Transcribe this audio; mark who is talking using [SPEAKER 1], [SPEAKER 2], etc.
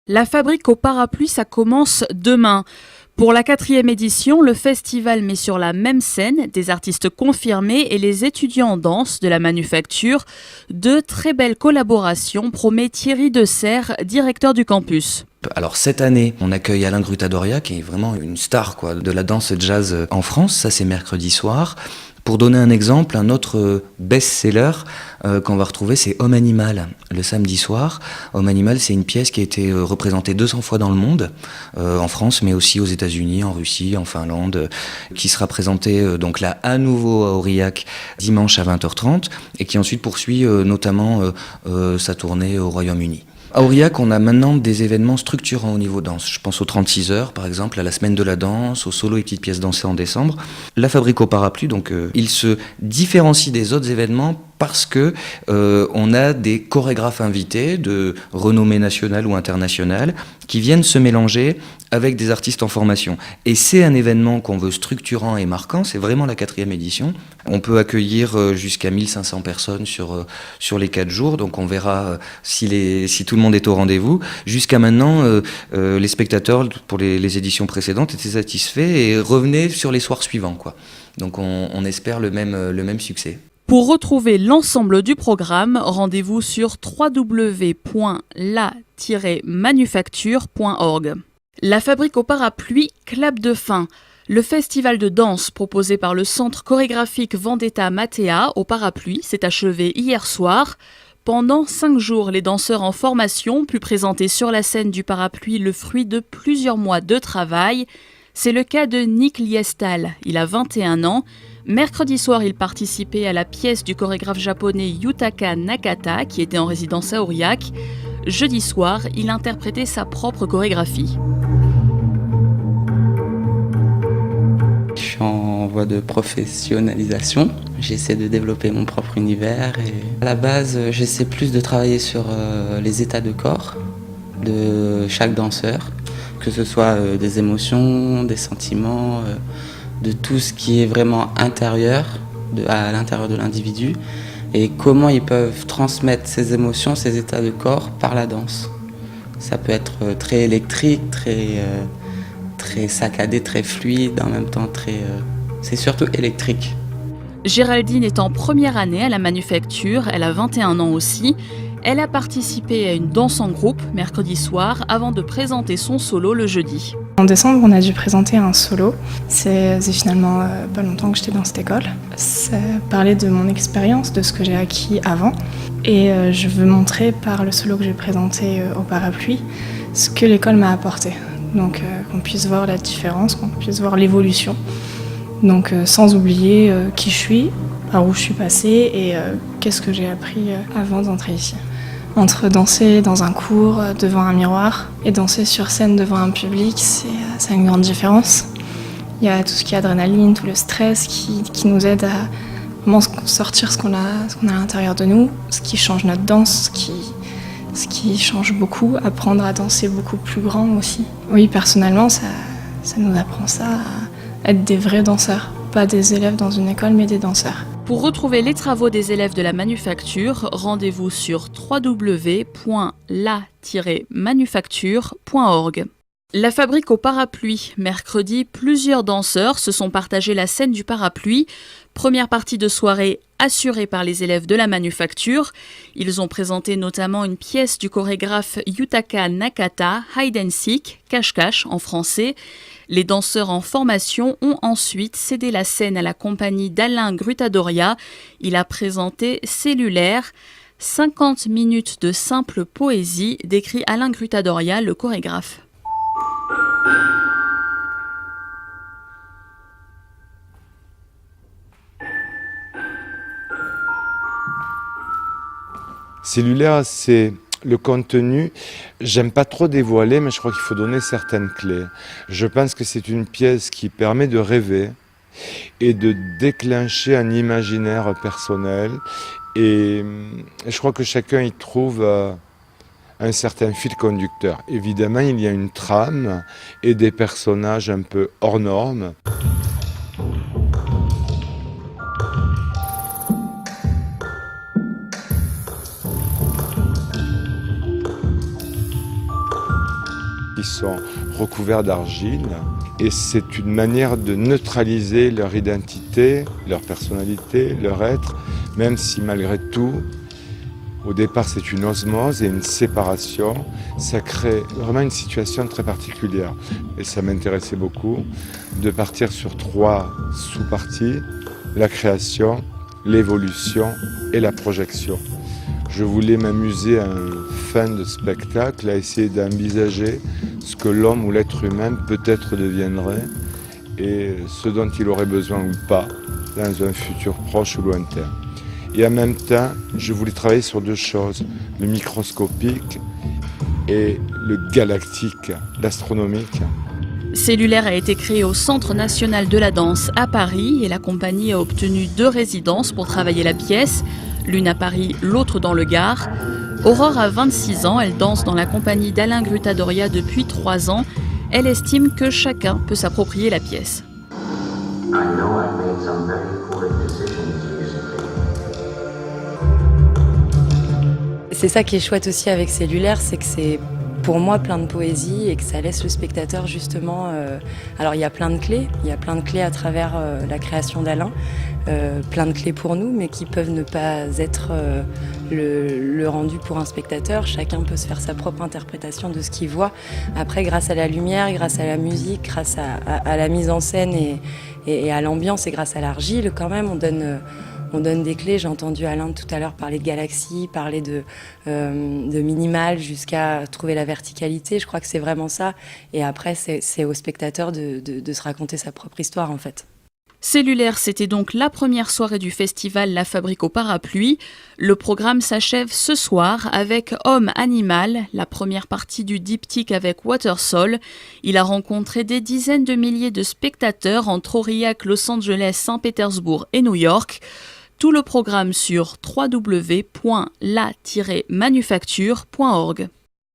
[SPEAKER 1] La fabrique aux parapluies, ça commence demain. Pour la 4e édition, le festival met sur la même scène des artistes confirmés et les étudiants en danse de la manufacture. Deux très belles collaborations, promet Thierry Desserre, directeur du campus.
[SPEAKER 2] Alors cette année, on accueille Alain Grutadoria, qui est vraiment une star de la danse jazz en France. Ça, c'est mercredi soir. Pour donner un exemple, un autre best-seller qu'on va retrouver, c'est Homme Animal, le samedi soir. Homme Animal, c'est une pièce qui a été représentée 200 fois dans le monde, en France, mais aussi aux États-Unis, en Russie, en Finlande, qui sera présentée donc là à nouveau à Aurillac dimanche à 20h30 et qui ensuite poursuit notamment sa tournée au Royaume-Uni. À Aurillac, on a maintenant des événements structurants au niveau danse. Je pense aux 36 heures, par exemple, à la semaine de la danse, aux solos et petites pièces dansées en décembre. La fabrique aux parapluies, donc, il se différencie des autres événements parce que on a des chorégraphes invités de renommée nationale ou internationale qui viennent se mélanger avec des artistes en formation. Et c'est un événement qu'on veut structurant et marquant, c'est vraiment la 4e édition. On peut accueillir jusqu'à 1500 personnes sur les 4 jours, donc on verra si tout le monde est au rendez-vous. Jusqu'à maintenant, les spectateurs pour les éditions précédentes étaient satisfaits et revenaient sur les soirs suivants, quoi. Donc on espère le même succès.
[SPEAKER 1] Pour retrouver l'ensemble du programme, rendez-vous sur www.la-manufacture.org. La fabrique aux parapluies, clap de fin. Le festival de danse proposé par le centre chorégraphique Vendetta Matea aux parapluies s'est achevé hier soir. Pendant 5 jours, les danseurs en formation pu présenter sur la scène du parapluie le fruit de plusieurs mois de travail. C'est le cas de Nick Liestal, il a 21 ans. Mercredi soir, il participait à la pièce du chorégraphe japonais Yutaka Nakata, qui était en résidence à Aurillac. Jeudi soir, il interprétait sa propre chorégraphie.
[SPEAKER 3] Je suis en voie de professionnalisation. J'essaie de développer mon propre univers. Et à la base, j'essaie plus de travailler sur les états de corps de chaque danseur, que ce soit des émotions, des sentiments, de tout ce qui est vraiment intérieur, à l'intérieur de l'individu, et comment ils peuvent transmettre ces émotions, ces états de corps par la danse. Ça peut être très électrique, très saccadé, très fluide, en même temps c'est surtout électrique.
[SPEAKER 1] Géraldine est en première année à la manufacture, elle a 21 ans aussi. Elle a participé à une danse en groupe mercredi soir avant de présenter son solo le jeudi.
[SPEAKER 4] En décembre, on a dû présenter un solo. C'est finalement pas longtemps que j'étais dans cette école. Ça parlait de mon expérience, de ce que j'ai acquis avant. Et je veux montrer par le solo que j'ai présenté au parapluie ce que l'école m'a apporté. Donc qu'on puisse voir la différence, qu'on puisse voir l'évolution. Donc sans oublier qui je suis, par où je suis passée et qu'est-ce que j'ai appris avant d'entrer ici. Entre danser dans un cours devant un miroir et danser sur scène devant un public, c'est une grande différence. Il y a tout ce qui est adrénaline, tout le stress qui nous aide à vraiment sortir ce qu'on a à l'intérieur de nous, ce qui change notre danse, ce qui change beaucoup, apprendre à danser beaucoup plus grand aussi. Oui, personnellement, ça nous apprend ça, à être des vrais danseurs, pas des élèves dans une école, mais des danseurs.
[SPEAKER 1] Pour retrouver les travaux des élèves de la manufacture, rendez-vous sur www.la-manufacture.org. La fabrique aux parapluies. Mercredi, plusieurs danseurs se sont partagés la scène du parapluie. Première partie de soirée assurée par les élèves de la manufacture. Ils ont présenté notamment une pièce du chorégraphe Yutaka Nakata, Hide and Seek, Cache-Cache en français. Les danseurs en formation ont ensuite cédé la scène à la compagnie d'Alain Grutadoria. Il a présenté Cellulaire, 50 minutes de simple poésie, décrit Alain Grutadoria, le chorégraphe.
[SPEAKER 5] Cellulaire, c'est le contenu. J'aime pas trop dévoiler, mais je crois qu'il faut donner certaines clés. Je pense que c'est une pièce qui permet de rêver et de déclencher un imaginaire personnel. Et je crois que chacun y trouve un certain fil conducteur. Évidemment, il y a une trame et des personnages un peu hors normes. qui sont recouverts d'argile. Et c'est une manière de neutraliser leur identité, leur personnalité, leur être, même si malgré tout, au départ c'est une osmose et une séparation. Ça crée vraiment une situation très particulière. Et ça m'intéressait beaucoup de partir sur 3 sous-parties, la création, l'évolution et la projection. Je voulais m'amuser à une fin de spectacle, à essayer d'envisager ce que l'homme ou l'être humain peut-être deviendrait et ce dont il aurait besoin ou pas dans un futur proche ou lointain. Et en même temps, je voulais travailler sur 2 choses, le microscopique et le galactique, l'astronomique.
[SPEAKER 1] Cellulaire a été créé au Centre national de la danse à Paris et la compagnie a obtenu 2 résidences pour travailler la pièce, l'une à Paris, l'autre dans le Gard. Aurore a 26 ans, elle danse dans la compagnie d'Alain Grutta-Doria depuis 3 ans. Elle estime que chacun peut s'approprier la pièce.
[SPEAKER 6] C'est ça qui est chouette aussi avec Cellulaire, c'est que c'est pour moi plein de poésie et que ça laisse le spectateur justement... Alors il y a plein de clés à travers la création d'Alain, plein de clés pour nous, mais qui peuvent ne pas être le rendu pour un spectateur. Chacun peut se faire sa propre interprétation de ce qu'il voit. Après, grâce à la lumière, grâce à la musique, grâce à la mise en scène et à l'ambiance et grâce à l'argile, quand même, on donne des clés. J'ai entendu Alain tout à l'heure parler de galaxie, parler de minimal jusqu'à trouver la verticalité. Je crois que c'est vraiment ça. Et après, c'est au spectateur de se raconter sa propre histoire, en fait.
[SPEAKER 1] Cellulaire, c'était donc la première soirée du festival La Fabrique aux Parapluies. Le programme s'achève ce soir avec Homme-Animal, la première partie du diptyque avec Watersol. Il a rencontré des dizaines de milliers de spectateurs entre Aurillac, Los Angeles, Saint-Pétersbourg et New York. Tout le programme sur www.la-manufacture.org.